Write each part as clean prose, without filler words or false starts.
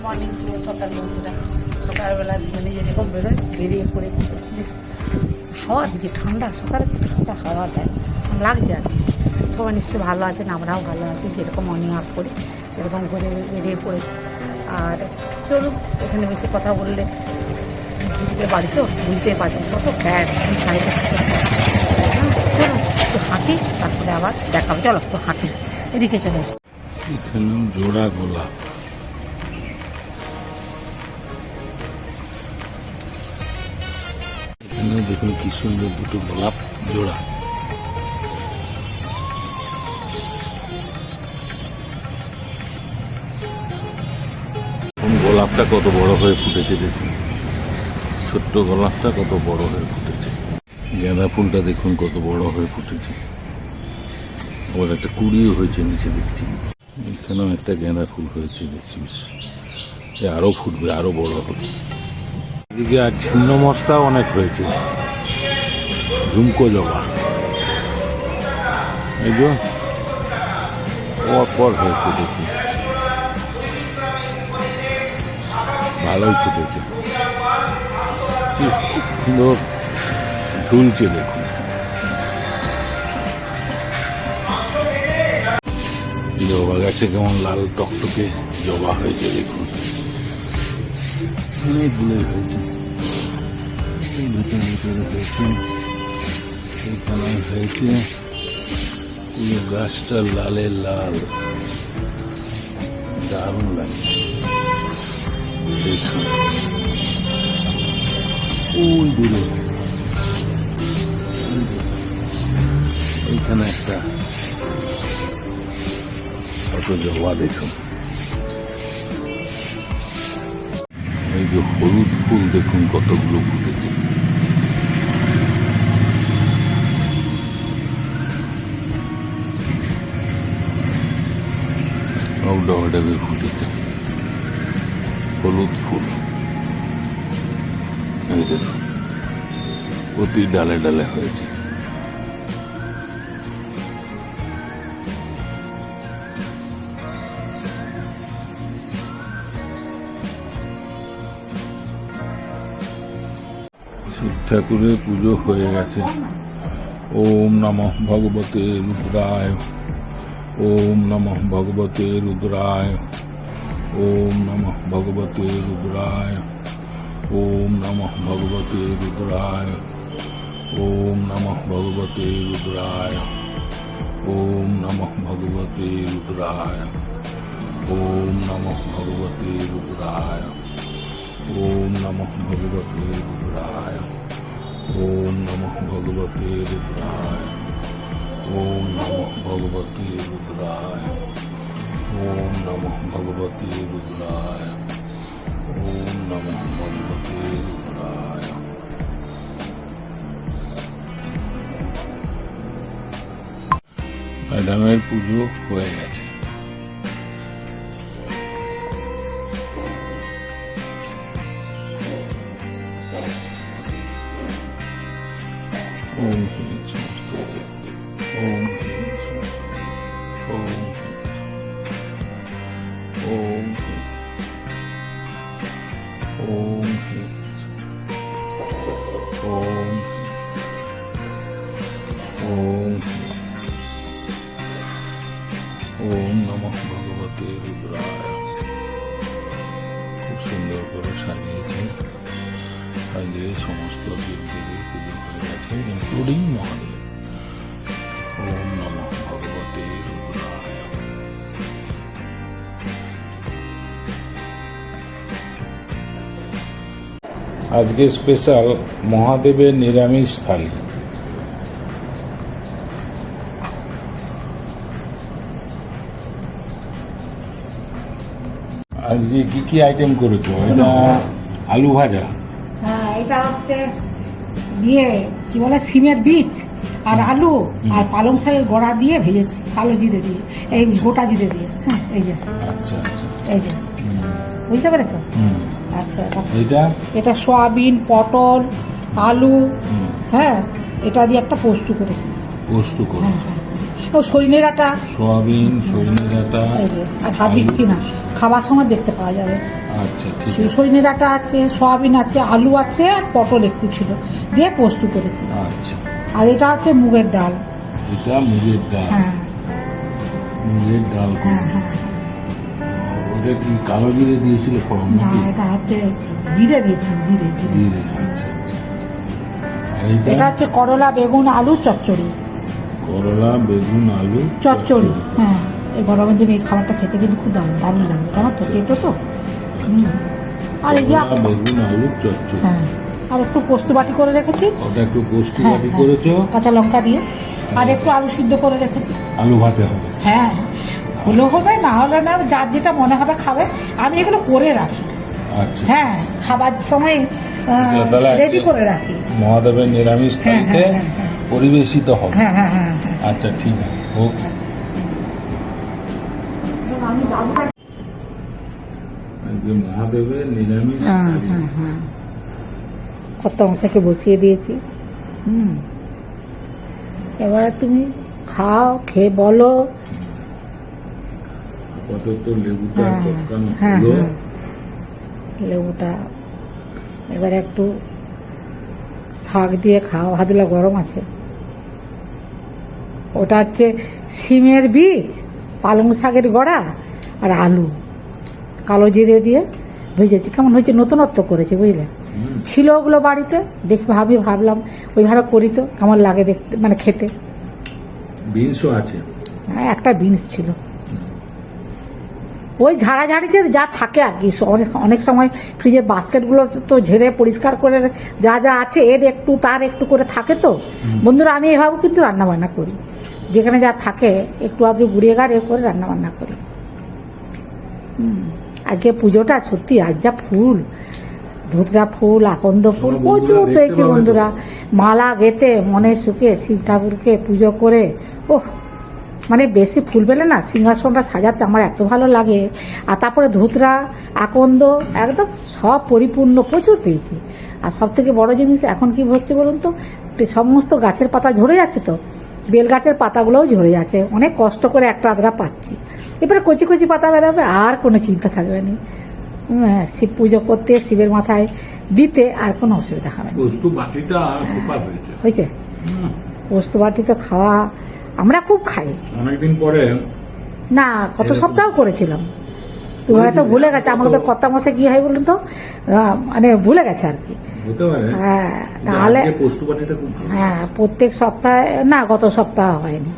Morning শুভ সকাল বন্ধুরা। সকালবেলা মানে যেরকম বেরোয় বেরিয়ে পড়ে হাওয়া দিকে ঠান্ডা, সকালে ঠান্ডা হাওয়া দেয়, লাগছে আর কি। সবাই নিশ্চয়ই ভালো আছেন, আমরাও ভালো আছি। যেরকম মর্নিং ওয়াক করি সেরকম করে বেরিয়ে পড়েছি। আর চলুন, এখানে বেশি কথা বললে বাড়িতেও বুঝতে পারছেন কত ফ্যাট সাইডে। চলুন একটু হাঁটি, তারপরে আবার দেখাবো। চলো একটু হাঁটি, এদিকে চলে এসো। এখানে জোড়া গোলাপ, এখানে দেখুন কি সুন্দর দুটো গোলাপ জোড়া। গোলাপটা কত বড় হয়ে ফুটেছে দেখুন, ছোট্ট গোলাপটা কত বড় হয়ে ফুটেছে। গাঁদা ফুলটা দেখুন কত বড় হয়ে ফুটেছে, আবার একটা কুড়িও হয়েছে নিচে দেখছি। এখানেও একটা গাঁদা ফুল হয়েছে দেখছি, আরো ফুটবে, আরো বড় হবে। এদিকে আর ছিন্ন মশলা অনেক হয়েছে, ঝুমকো জবা এই যে পর হয়েছে দেখুন, ভালোই ফুটেছে, কি সুন্দর ঝুলছে দেখুন। জবা গাছে কেমন লাল টকটকে জবা হয়েছে দেখুন, অনেকগুলোই হয়েছে। ভিতরে হয়েছে, এখানে হয়েছে, পুরো গাছটা লালে লাল, দারুণ লাগছে দেখুন। ওই দূরে ওইখানে একটা কত জবা দেখুন। এই যে হলুদ ফুল দেখুন কতগুলো ফুটেছে, সব ডবে ডবে ফুটেছে হলুদ ফুল। এই দেখুন প্রতি ডালে ডালে হয়েছে। শিব ঠাকুরের পুজো হয়ে গেছে। ওম নমঃ ভগবতে রুদ্রায়, ওম নমঃ ভগবতে রুদ্রায়, ওম নমঃ ভগবতে রুদ্রায়, ওম নমঃ ভগবতে রুদ্রায়, ওম নমঃ ভগবতে রুদ্রায়, ওম নমঃ ভগবতে রুদ্রায়, ওম নমঃ ভগবতে রুদ্রায়, ওম নমঃ ভগবতে রুদ্রায়, ওম নমঃ ভগবতে রুদ্রায়, ওম নমঃ ভগবতে রুদ্রায়, ওম নমঃ ভগবতে রুদ্রায়, ওম নমঃ ভগবতে রুদ্রায়। ম্যাডামের পুজো হয়ে গেছে। ওম হীন সমস্ত দেবদেবী, ওম হীন সমস্ত দেবদেবী, ওম হীন, ওম হীন, ওম হীন, ওম হীন, ওম হীন। ওম নমঃ ভগবতে রুদ্রায়। খুব সুন্দর করে সাজিয়েছে, সাজিয়ে সমস্ত দেবদেবীর পুজো হয়ে গেছে, ইনক্লুডিং মহাদেব। ওম নমঃ ভগবতে রুদ্রায়। আজকে স্পেশাল মহাদেবের নিরামিষ থালি। আজকে কি কি আইটেম করেছো? এটা আলু ভাজা, হ্যাঁ এটা হচ্ছে কি বলে সিমের বীজ আর আলু আর পালং শাকের গোড়া দিয়ে ভেজেছি, কালো জিরে দিয়ে, এই গোটা জিরে দিয়ে। হ্যাঁ এই যে, আচ্ছা আচ্ছা, এই যে বুঝতে পেরেছো? আচ্ছা, এটা সয়াবিন, পটল, আলু, হ্যাঁ এটা দিয়ে একটা পোস্ত করেছি। পোস্ত করেছে, ও সজনে ডাঁটা, সোয়াবিন, সজনে ডাঁটা। এই যে, আর ভাত দিচ্ছি না, খাবার সময় দেখতে পাওয়া যাবে। আচ্ছা ঠিক আছে। সজনে ডাঁটা আছে, সয়াবিন আছে, আলু আছে, আর পটল একটু ছিল, দিয়ে পোস্ত করেছি। আচ্ছা, আর এটা হচ্ছে মুগের ডাল। এটা মুগের ডাল। হ্যাঁ মুগের ডাল হ্যাঁ করেছে। হ্যাঁ। ওটা কি কালো জিরে দিয়েছিল ফোড়ন না, নাকি? এটা হচ্ছে জিরে দিয়েছি, জিরে জিরে। জিরে, আচ্ছা আচ্ছা। আর এটা এটা হচ্ছে করলা বেগুন আলু চচ্চড়ি। করলা বেগুন আলু চচ্চড়ি, হ্যাঁ। এই গরমের দিনে এই খাবারটা খেতে কিন্তু খুব দারুণ লাগবে, জানো তো, তেতো তো। হুম। আর এই যে করলা বেগুন আলু চচ্চড়ি। হ্যাঁ, আর একটু পোস্ত বাটি করে রেখেছি। ওটা একটু পোস্ত হ্যাঁ, বাটি হ্যাঁ। করেছো। কাঁচা লঙ্কা দিয়ে, আর একটু আলু সিদ্ধ করে রেখেছি। আলু ভাতে হবে। হ্যাঁ, হলো হবে, না হলে না, যার যেটা মনে হবে খাবে। আমি এগুলো করে রাখি। আচ্ছা, হ্যাঁ, খাবার সময় তাহলে রেডি করে রাখি। মহাদেবের নিরামিষ হ্যাঁ, থালিতে হ্যাঁ, হ্যাঁ, হ্যাঁ। পরিবেশিত হবে। হ্যাঁ হ্যাঁ হ্যাঁ হ্যাঁ। আচ্ছা ঠিক আছে, হোক। আমি বাবুটা আজকে মহাদেবের নিরামিষ হ্যাঁ থালি। হ্যাঁ হ্যাঁ, কত অংশকে বসিয়ে দিয়েছি। হুম, এবারে তুমি খাও, খেয়ে বলো। আপাতত লেবুটা হ্যাঁ চটকানো হ্যাঁ হলো। হ্যাঁ, লেবুটা এবারে একটু শাক দিয়ে খাও, হাদুলা গরম আছে। ওটা হচ্ছে সিমের বীজ, পালং শাকের গড়া, আর আলু কালো জিরে দিয়ে ভেজেছি। কেমন হয়েছে, নতুনত্ব করেছে, বুঝলে। হুম, ছিল ওগুলো বাড়িতে, দেখি ভাবলাম ওইভাবে করি তো কেমন লাগে দেখতে, মানে খেতে। বিনসও আছে। হ্যাঁ, একটা বিনস ছিল। ওই ঝাড়াঝাড়িতে যা থাকে আর কি, অনেক সময় ফ্রিজের বাস্কেটগুলো তো ঝেড়ে পরিষ্কার করে যা যা আছে এর একটু তার একটু করে থাকে তো। বন্ধুরা, আমি এভাবেও কিন্তু রান্না বান্না করি, যেখানে যা থাকে একটু আধটু গুড়িয়ে গাড়িয়ে করে রান্না বান্না করি। আজকে পুজোটা সত্যি, আজ যা ফুল, ধুতরা ফুল, আকন্দ ফুল আমার প্রচুর বন্ধুরা দেখতে পেয়েছি পাবে তো। বন্ধুরা। মালা গেঁথে মনে সুখে শিব ঠাকুরকে পুজো করে, ওহ, মানে বেশি ফুল পেলে না সিংহাসনটা সাজাতে আমার এত ভালো লাগে। আর তারপরে ধুতরা, আকন্দ, একদম সব পরিপূর্ণ প্রচুর পেয়েছি। আর সব থেকে বড় জিনিস এখন কি হচ্ছে বলুন তো, সমস্ত গাছের পাতা ঝরে যাচ্ছে তো, বেল গাছের পাতাগুলোও ঝরে যাচ্ছে, অনেক কষ্ট করে একটা আধরা পাচ্ছি। এবারে কচি কচি পাতা বেরোবে, আর কোনো চিন্তা থাকবে না। হ্যাঁ, শিব পুজো করতে, শিবের মাথায় দিতে আর কোনো অসুবিধা হবে না। পোস্ত বাটিটা সুপার হয়েছে। হয়েছে, হুম, পোস্ত বাটি তো খাওয়া আমরা খুব খাই। অনেকদিন পরে। না, গত সপ্তাহ করেছিলাম, তুমি হয়তো ভুলে গেছে। আমাকে তো কর্তা মশাই কি হয় বলুন তো, মানে ভুলে গেছে আর কি। হতে পারে। হ্যাঁ, কিন্তু তাহলে আজকে পোস্ত বাটিটা খুব ভালো। হ্যাঁ, প্রত্যেক সপ্তাহে না, গত সপ্তাহ হয়নি,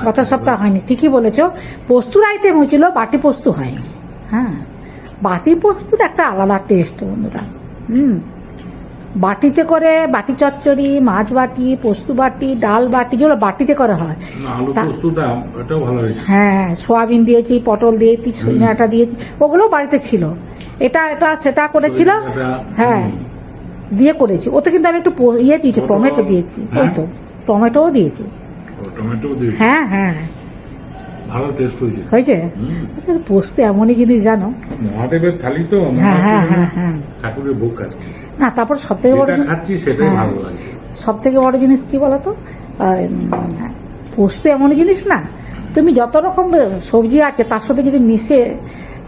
গত সপ্তাহ হয়নি, ঠিকই বলেছো। পোস্তুর আইটেম হয়েছিল, বাটি পোস্ত হয়নি। হ্যাঁ, বাটি পোস্তুর একটা আলাদা টেস্ট বন্ধুরা। বাটিতে করে, বাটি চচ্চড়ি, মাছ বাটি, পোস্ত বাটি, ডাল বাটি, যেগুলো বাটিতে করে হয়। না, আলু পোস্তটা এটাও ভালো হয়েছে। হ্যাঁ, সোয়াবিন দিয়েছি, পটল দিয়েছি, সজনাটা দিয়েছি, ওগুলো বাড়িতে ছিল। এটা এটা সেটা করেছিল। হ্যাঁ, দিয়ে করেছি। ওতে কিন্তু আমি একটু ইয়ে দিয়েছি, টমেটো দিয়েছি। ওই তো, টমেটোও দিয়েছি। টমেটো দিয়েছি। হ্যাঁ হ্যাঁ, ভালো টেস্ট হয়েছে। হয়েছে। পোস্ত এমনই জিনিস জানো। মহাদেবের থালি তো, হ্যাঁ হ্যাঁ হ্যাঁ হ্যাঁ। ঠাকুরের ভোগ খাচ্ছি, না, তারপর সব থেকে বড় যেটা খাচ্ছি সেটাই হ্যাঁ, ভালো লাগছে। সব থেকে বড় জিনিস কি বলতো, পোস্ত এমন জিনিস না, তুমি যত রকম সবজি আছে তার সাথে যদি মিশে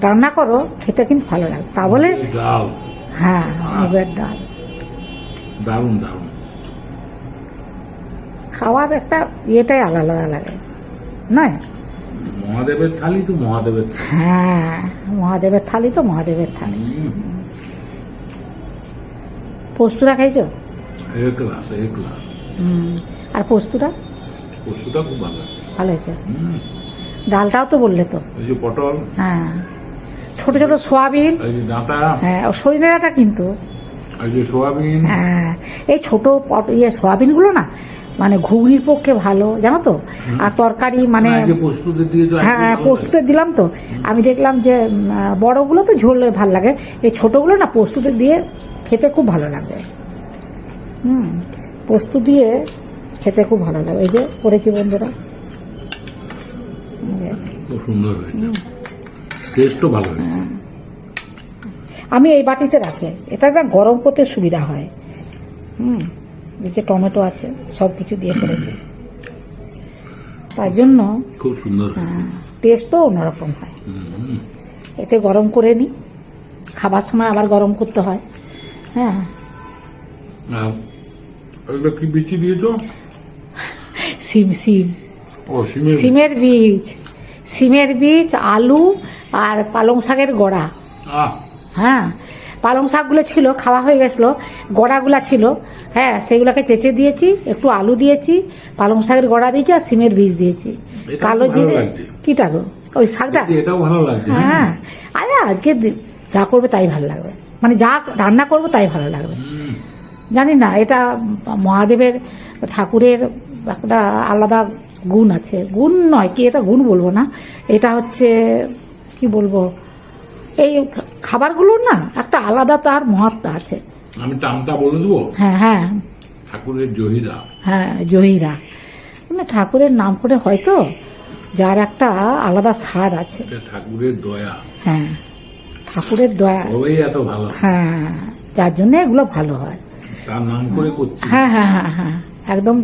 রান্না করো, খেতে কিন্তু ভালো লাগে। তা বলে ডাল, হ্যাঁ, মুগের ডাল দারুণ দারুণ। খাওয়ার একটা ইয়েটাই আলাদা লাগে, নয়? মহাদেবের থালি তো মহাদেবের থালি। হ্যাঁ, মহাদেবের থালি তো মহাদেবের থালি। পোস্তুরা খাইছো? এক গ্লাস, এক গ্লাস। আর পোস্তুরা পোস্তটা খুব ভালো লাগছে। ভালো হয়েছে। ডালটাও তো বললে তো। এই যে পটল, হ্যাঁ, ছোট ছোট সোয়াবিন, এই যে ডাঁটা, হ্যাঁ, সজনে ডাঁটা কিন্তু, এই যে সোয়াবিন। হ্যাঁ, এই ছোট সোয়াবিন গুলো না, মানে ঘুগনির পক্ষে ভালো, জানো তো। আর তরকারি মানে এই যে পোস্ততে দিয়ে তো হ্যাঁ, পোস্তুতে দিলাম তো। আমি দেখলাম যে বড়গুলো তো ঝোল ভালো লাগে, এই ছোটগুলো না পোস্তুতে দিয়ে খেতে খুব ভালো লাগে। পোস্ত দিয়ে খেতে খুব ভালো লাগে। এই যে করেছি বন্ধুরা, খুব সুন্দর হয়েছে, টেস্টও ভালো হয়েছে। আমি এই বাটিতে রাখি, এটা না গরম করতে সুবিধা হয়। এই যে টমেটো আছে, সব কিছু দিয়ে করেছি। তার জন্য খুব সুন্দর হয়েছে। টেস্টও অন্যরকম হয়। হুম। এতে গরম করে নিই, খাবার সময় আবার গরম করতে হয়। হ্যাঁ, আর এগুলো কি বিচি দিয়েছো? সিম সিম ও সিমের সিমের বীজ, সিমের বীজ, আলু আর পালং শাকের গোড়া। আহ হ্যাঁ, পালং শাকগুলো ছিল, খাওয়া হয়ে গেছিলো, গোড়াগুলা ছিল। হ্যাঁ, সেগুলোকে চেঁচে দিয়েছি, একটু আলু দিয়েছি, পালং শাকের গোড়া দিয়েছি আর সিমের বীজ দিয়েছি। এটা কালো ভালো জিরে, লাগছে। কিটা গো? ওই শাকটা। এটাও ভালো লাগছে। হ্যাঁ, আরে আজকে যা করবে তাই ভালো লাগবে, মানে যা রান্না করবো তাই ভালো লাগবে। হুম। জানি না, এটা মহাদেবের, ঠাকুরের একটা আলাদা গুণ আছে। গুণ নয় কি, এটা গুণ বলবো না, এটা হচ্ছে কি বলবো, এই খাবারগুলোর না একটা আলাদা তার মহত্ব আছে। আমি টামটা বলে দেবো, হ্যাঁ হ্যাঁ ঠাকুরের জহিরা। হ্যাঁ, জহিরা, মানে ঠাকুরের নাম করে হয়তো, যার একটা আলাদা স্বাদ আছে। এটা ঠাকুরের দয়া, হ্যাঁ, ঠাকুরের দয়া। সবাই এত ভালো, হ্যাঁ, যার জন্য এগুলো ভালো হয়। তার নাম করে করছি। হ্যাঁ হ্যাঁ হ্যাঁ হ্যাঁ, একদম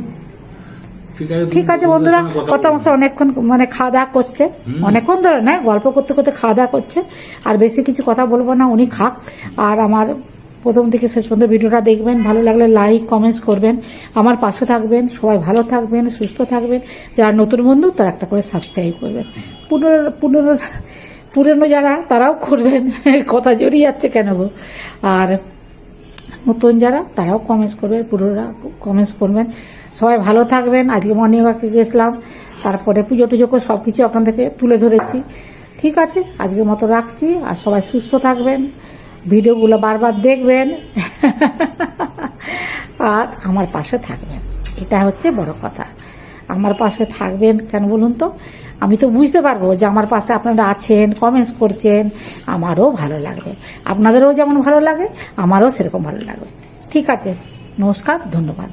ঠিক আছে তুমি বন্ধুরা, তোমার কথা মশা অনেকক্ষণ মানে খাওয়া দাওয়া করছে, অনেকক্ষণ ধরে না, গল্প করতে করতে খাওয়া দাওয়া করছে। আর বেশি কিছু কথা বলবো না, উনি খাক। আর আমার প্রথম থেকে শেষ পর্যন্ত ভিডিওটা দেখবেন, ভালো লাগলে লাইক কমেন্টস করবেন, আমার পাশে থাকবেন, সবাই ভালো থাকবেন, সুস্থ থাকবেন। যারা নতুন বন্ধু তারা একটা করে সাবস্ক্রাইব করবেন, পুরনো যারা তারাও করবেন। কথা জড়িয়ে যাচ্ছে কেন গো। আর নতুন যারা তারাও কমেন্টস করবেন, পুরোরা কমেন্টস করবেন। সবাই ভালো থাকবেন। আজকে মর্নিং ওয়াকে গেছিলাম, তারপরে পুজো টুজো করে সব কিছু আপনাদেরকে তুলে ধরেছি। ঠিক আছে, আজকের মতো রাখছি। আর সবাই সুস্থ থাকবেন, ভিডিওগুলো বারবার দেখবেন, আর আমার পাশে থাকবেন। এটা হচ্ছে বড় কথা, আমার পাশে থাকবেন। কেন বলুন তো, আমি তো বুঝতে পারবো যে আমার পাশে আপনারা আছেন, কমেন্টস করছেন, আমারও ভালো লাগবে। আপনাদেরও যেমন ভালো লাগে, আমারও সেরকম ভালো লাগবে। ঠিক আছে, নমস্কার, ধন্যবাদ।